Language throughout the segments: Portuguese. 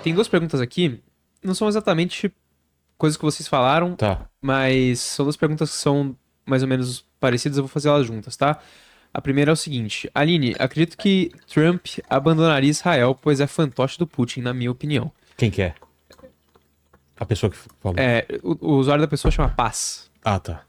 Tem duas perguntas aqui. Não são exatamente coisas que vocês falaram, Tá. mas são duas perguntas que são mais ou menos parecidas. Eu vou fazer elas juntas, tá? A primeira é o seguinte. Aline, acredito que Trump abandonaria Israel, pois é fantoche do Putin, na minha opinião. Quem que é? A pessoa que falou. O usuário da pessoa chama Paz. Ah, tá.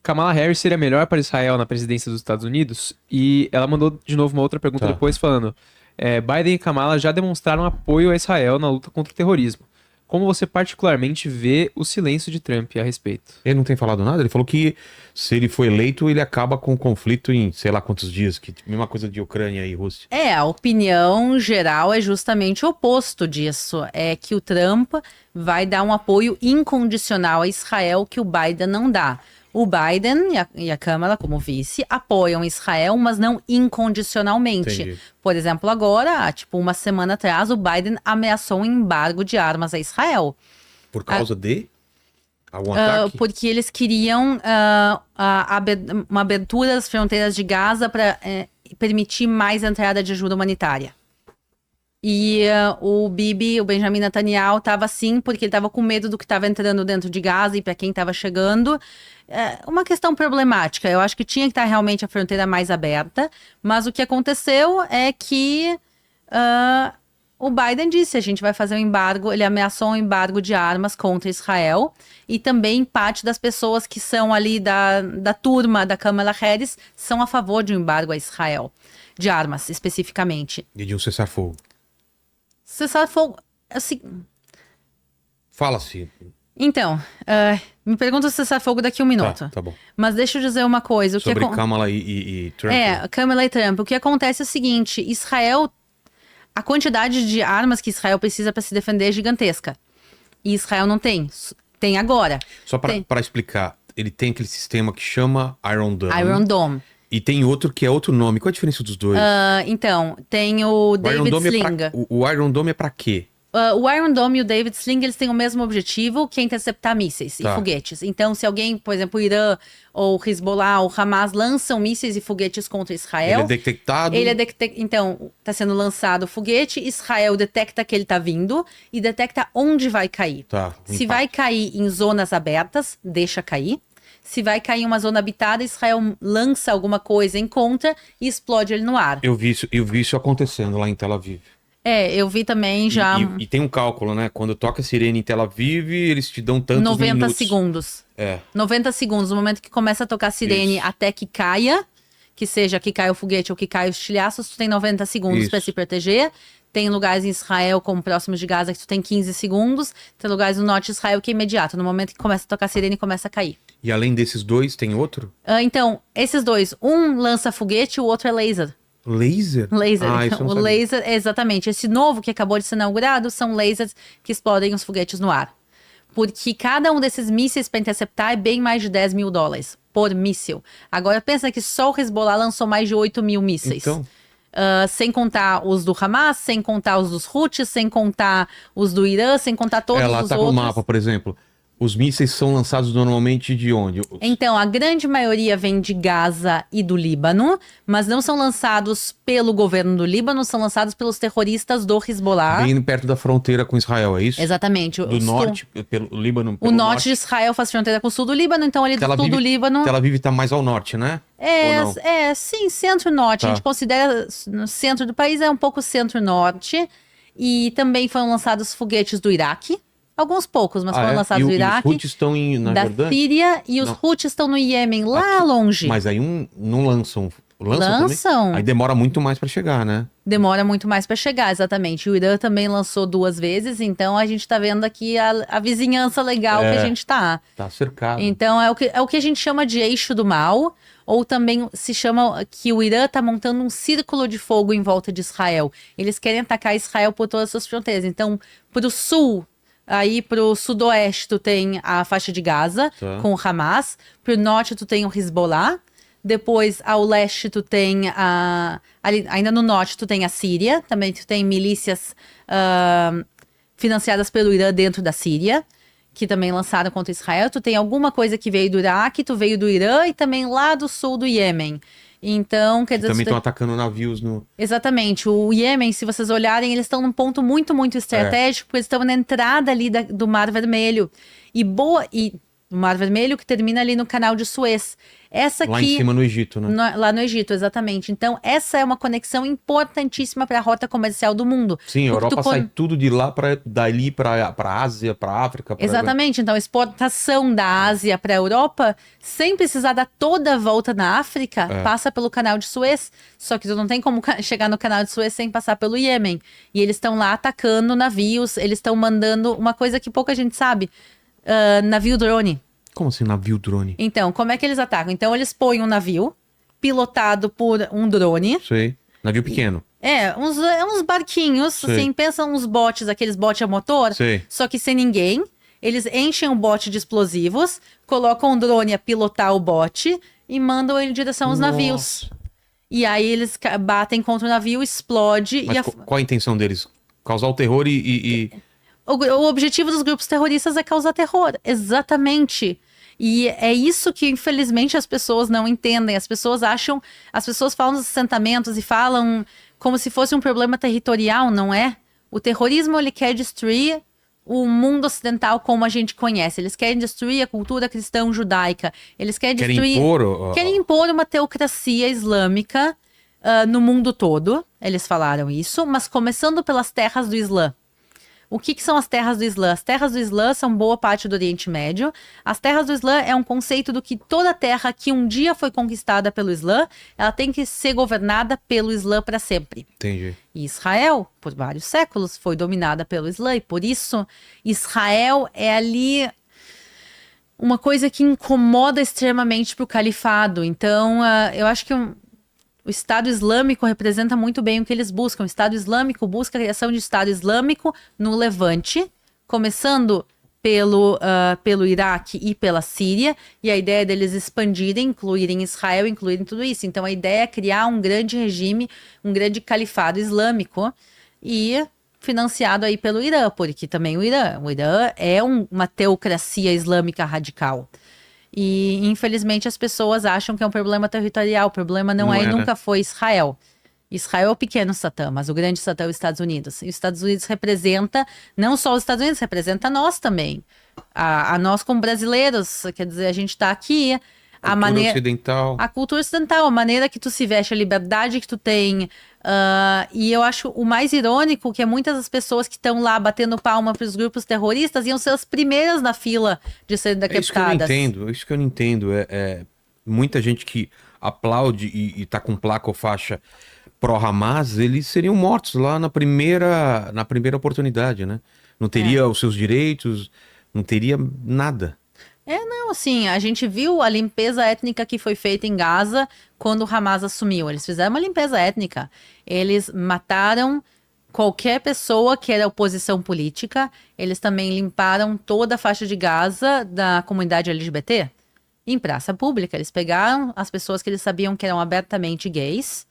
Kamala Harris seria melhor para Israel na presidência dos Estados Unidos? E ela mandou de novo uma outra pergunta Tá. depois falando: Biden e Kamala já demonstraram apoio a Israel na luta contra o terrorismo. Como você particularmente vê o silêncio de Trump a respeito? Ele não tem falado nada? Ele falou que se ele for eleito, ele acaba com o conflito em sei lá quantos dias. Que mesma coisa de Ucrânia e Rússia. A opinião geral é justamente o oposto disso. É que o Trump vai dar um apoio incondicional a Israel que o Biden não dá. O Biden e a Câmara, como vice, apoiam Israel, mas não incondicionalmente. Entendi. Por exemplo, agora, uma semana atrás, o Biden ameaçou um embargo de armas a Israel. Por causa de algum ataque? Porque eles queriam uma abertura das fronteiras de Gaza para permitir mais entrada de ajuda humanitária. E o Benjamin Netanyahu, estava assim, porque ele estava com medo do que estava entrando dentro de Gaza e para quem estava chegando. Uma questão problemática. Eu acho que tinha que estar realmente a fronteira mais aberta, mas o que aconteceu é que o Biden disse, a gente vai fazer um embargo, ele ameaçou um embargo de armas contra Israel, e também parte das pessoas que são ali da turma da Kamala Harris são a favor de um embargo a Israel, de armas especificamente. E de um cessar-fogo. Cessar-fogo, assim... Fala-se. Então, me pergunta o cessar-fogo daqui a um minuto. Tá bom. Mas deixa eu dizer uma coisa. Sobre Kamala e Trump. Kamala e Trump. O que acontece é o seguinte, a quantidade de armas que Israel precisa para se defender é gigantesca. E Israel não tem. Tem agora. Só para explicar, ele tem aquele sistema que chama Iron Dome. Iron Dome. E tem outro que é outro nome. Qual a diferença dos dois? Então, tem o David Sling. O Iron Dome é pra quê? O Iron Dome e o David Sling, eles têm o mesmo objetivo, que é interceptar mísseis e foguetes. Então, se alguém, por exemplo, o Irã, ou o Hezbollah, ou o Hamas lançam mísseis e foguetes contra Israel... Ele é detectado... Então, está sendo lançado o foguete, Israel detecta que ele está vindo e detecta onde vai cair. Se vai cair em zonas abertas, deixa cair. Se vai cair em uma zona habitada, Israel lança alguma coisa em contra e explode ele no ar. Eu vi isso acontecendo lá em Tel Aviv. Eu vi também já... E tem um cálculo, né? Quando toca a sirene em Tel Aviv, eles te dão tantos 90 minutos. segundos. 90 segundos, no momento que começa a tocar a sirene até que caia, que seja que caia o foguete ou que caia os estilhaços, tu tem 90 segundos para se proteger. Tem lugares em Israel, como próximos de Gaza, que tu tem 15 segundos. Tem lugares no norte de Israel que é imediato. No momento que começa a tocar a sirene, começa a cair. E além desses dois, tem outro? Então, esses dois. Um lança foguete, o outro é laser. Laser? Laser. Isso eu não o sabia. laser, exatamente. Esse novo que acabou de ser inaugurado são lasers que explodem os foguetes no ar. Porque cada um desses mísseis para interceptar é bem mais de $10 mil por míssil. Agora pensa que só o Hezbollah lançou mais de 8 mil mísseis. Então... sem contar os do Hamas, sem contar os dos Houthis, sem contar os do Irã, sem contar todos os tá outros. no mapa, por exemplo. Os mísseis são lançados normalmente de onde? Então, a grande maioria vem de Gaza e do Líbano, mas não são lançados pelo governo do Líbano, são lançados pelos terroristas do Hezbollah. Bem perto da fronteira com Israel, é isso? Exatamente. Do norte, pelo Líbano. O norte de Israel faz fronteira com o sul do Líbano, então ali do sul do Líbano... Tel Aviv tá mais ao norte, né? Sim, centro-norte. A gente considera no centro do país, é um pouco centro-norte. E também foram lançados foguetes do Iraque. Alguns poucos, mas foram lançados do Iraque. E os Houthis estão na Jordânia? Da Síria e os Houthis estão no Iêmen, lá longe. Mas aí não lançam. Lançam também? Aí demora muito mais para chegar, né? Demora muito mais para chegar, exatamente. O Irã também lançou 2 vezes, então a gente tá vendo aqui a vizinhança legal que a gente tá. Tá cercado. Então é o que a gente chama de eixo do mal, ou também se chama que o Irã tá montando um círculo de fogo em volta de Israel. Eles querem atacar Israel por todas as suas fronteiras. Então, pro sul... Aí pro sudoeste tu tem a faixa de Gaza com o Hamas. Pro norte tu tem o Hezbollah. Depois ao leste tu tem ainda no norte tu tem a Síria. Também tu tem milícias financiadas pelo Irã dentro da Síria, que também lançaram contra Israel. Tu tem alguma coisa que veio do Iraque, tu veio do Irã e também lá do sul do Iêmen, Então, quer dizer... Também estão atacando navios no... Exatamente. O Iêmen, se vocês olharem, eles estão num ponto muito, muito estratégico, porque eles estão na entrada ali do Mar Vermelho. E o Mar Vermelho que termina ali no Canal de Suez. Essa aqui... Lá em cima no Egito, né? Lá no Egito, exatamente. Então, essa é uma conexão importantíssima para a rota comercial do mundo. Sim, a Porque Europa sai tudo de lá dali para Ásia, para África. Exatamente. Então, a exportação da Ásia para a Europa, sem precisar dar toda a volta na África, passa pelo Canal de Suez. Só que tu não tem como chegar no Canal de Suez sem passar pelo Iêmen. E eles estão lá atacando navios, eles estão mandando uma coisa que pouca gente sabe, navio drone. Como assim, navio drone? Então, como é que eles atacam? Então, eles põem um navio pilotado por um drone. Sei. Navio pequeno. Uns barquinhos, Sei. assim, pensa uns botes, aqueles botes a motor, Sei. só que sem ninguém. Eles enchem o bote de explosivos, colocam um drone a pilotar o bote e mandam ele em direção aos navios. E aí eles batem contra o navio, explode. Mas qual a intenção deles? Causar o terror O objetivo dos grupos terroristas é causar terror, exatamente. E é isso que, infelizmente, as pessoas não entendem. As pessoas falam dos assentamentos e falam como se fosse um problema territorial, não é? O terrorismo, ele quer destruir o mundo ocidental como a gente conhece. Eles querem destruir a cultura cristã judaica. Eles querem impor uma teocracia islâmica no mundo todo. Eles falaram isso, mas começando pelas terras do Islã. O que são as terras do Islã? As terras do Islã são boa parte do Oriente Médio. As terras do Islã é um conceito do que toda terra que um dia foi conquistada pelo Islã, ela tem que ser governada pelo Islã para sempre. Entendi. E Israel, por vários séculos, foi dominada pelo Islã. E por isso, Israel é ali uma coisa que incomoda extremamente para o califado. Então, eu acho que o Estado Islâmico representa muito bem o que eles buscam. O Estado Islâmico busca a criação de Estado Islâmico no Levante, começando pelo Iraque e pela Síria, e a ideia deles expandirem, incluírem Israel, incluírem tudo isso. Então a ideia é criar um grande regime, um grande califado islâmico, e financiado aí pelo Irã, porque também o Irã é uma teocracia islâmica radical. E, infelizmente, as pessoas acham que é um problema territorial. O problema não é e nunca foi Israel. Israel é o pequeno Satã, mas o grande Satã é os Estados Unidos. E os Estados Unidos representa, não só os Estados Unidos, representa nós também. A nós como brasileiros, quer dizer, a gente está aqui... A cultura ocidental, a maneira que tu se veste, a liberdade que tu tem. E eu acho o mais irônico que é muitas das pessoas que estão lá batendo palma para os grupos terroristas iam ser as primeiras na fila de serem decapitadas. Isso que eu não entendo. Muita gente que aplaude e tá com placa ou faixa pró-Hamas, eles seriam mortos lá na primeira oportunidade, né? Não teria os seus direitos, não teria nada. Não, assim, a gente viu a limpeza étnica que foi feita em Gaza quando o Hamas assumiu. Eles fizeram uma limpeza étnica. Eles mataram qualquer pessoa que era oposição política. Eles também limparam toda a faixa de Gaza da comunidade LGBT. Em praça pública, eles pegaram as pessoas que eles sabiam que eram abertamente gays,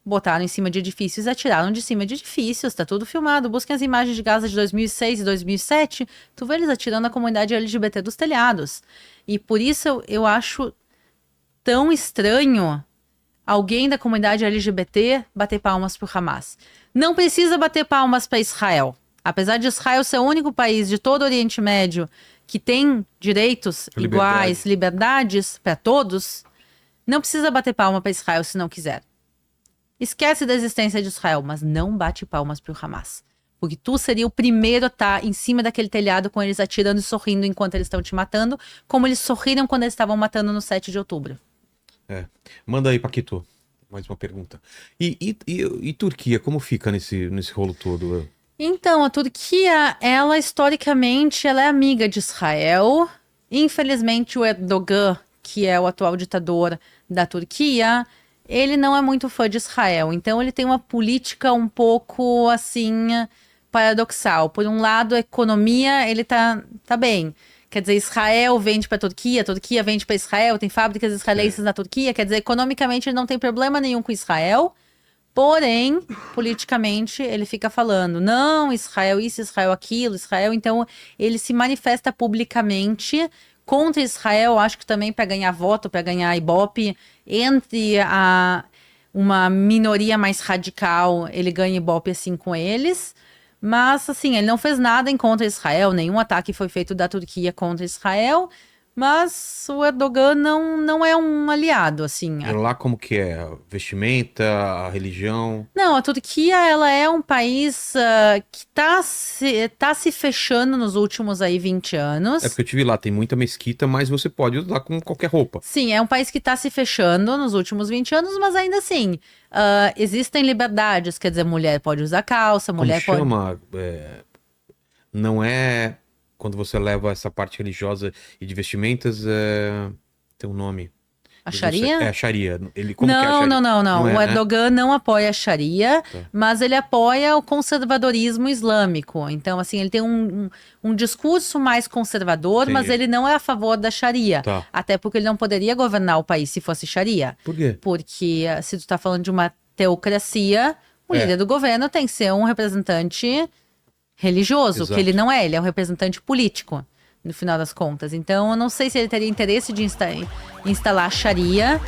botaram em cima de edifícios e atiraram de cima de edifícios. Tá tudo filmado. Busquem as imagens de Gaza de 2006 e 2007. Tu vê eles atirando a comunidade LGBT dos telhados. E por isso eu acho tão estranho alguém da comunidade LGBT bater palmas pro Hamas. Não precisa bater palmas para Israel. Apesar de Israel ser o único país de todo o Oriente Médio que tem direitos iguais, liberdades para todos, não precisa bater palma para Israel se não quiser. Esquece da existência de Israel, mas não bate palmas pro Hamas. Porque tu seria o primeiro a estar em cima daquele telhado com eles atirando e sorrindo enquanto eles estão te matando, como eles sorriram quando eles estavam matando no 7 de outubro. Manda aí, Paquito. Mais uma pergunta. E Turquia, como fica nesse rolo todo? Então, a Turquia, ela historicamente, ela é amiga de Israel. Infelizmente, o Erdogan, que é o atual ditador da Turquia, ele não é muito fã de Israel, então ele tem uma política um pouco, assim, paradoxal. Por um lado, a economia, ele tá bem. Quer dizer, Israel vende para a Turquia vende para Israel, tem fábricas israelenses na Turquia, quer dizer, economicamente ele não tem problema nenhum com Israel, porém, politicamente, ele fica falando, não, Israel isso, Israel aquilo, Israel, então ele se manifesta publicamente Contra Israel, acho que também para ganhar voto, para ganhar Ibope, entre uma minoria mais radical, ele ganha Ibope assim com eles. Mas, assim, ele não fez nada em contra Israel, nenhum ataque foi feito da Turquia contra Israel. Mas o Erdogan não é um aliado, assim. E lá como que é? A vestimenta, a religião? Não, a Turquia, ela é um país que tá se fechando nos últimos aí 20 anos. É porque eu tive lá, tem muita mesquita, mas você pode usar com qualquer roupa. Sim, é um país que tá se fechando nos últimos 20 anos, mas ainda assim, existem liberdades, quer dizer, mulher pode usar calça, mulher Como pode... chama? Não é... Quando você leva essa parte religiosa e de vestimentas, tem um nome. A Sharia? É a Sharia. Como que é a Não, Sharia? não. Não é, O né? Erdogan não apoia a Sharia, Tá. mas ele apoia o conservadorismo islâmico. Então, assim, ele tem um discurso mais conservador, mas Entendi. ele não é a favor da Sharia. Tá. Até porque ele não poderia governar o país se fosse Sharia. Por quê? Porque se tu tá falando de uma teocracia, o É. líder do governo tem que ser um representante religioso, Exato. que ele não é, ele é um representante político, no final das contas. Então, eu não sei se ele teria interesse de instalar a Sharia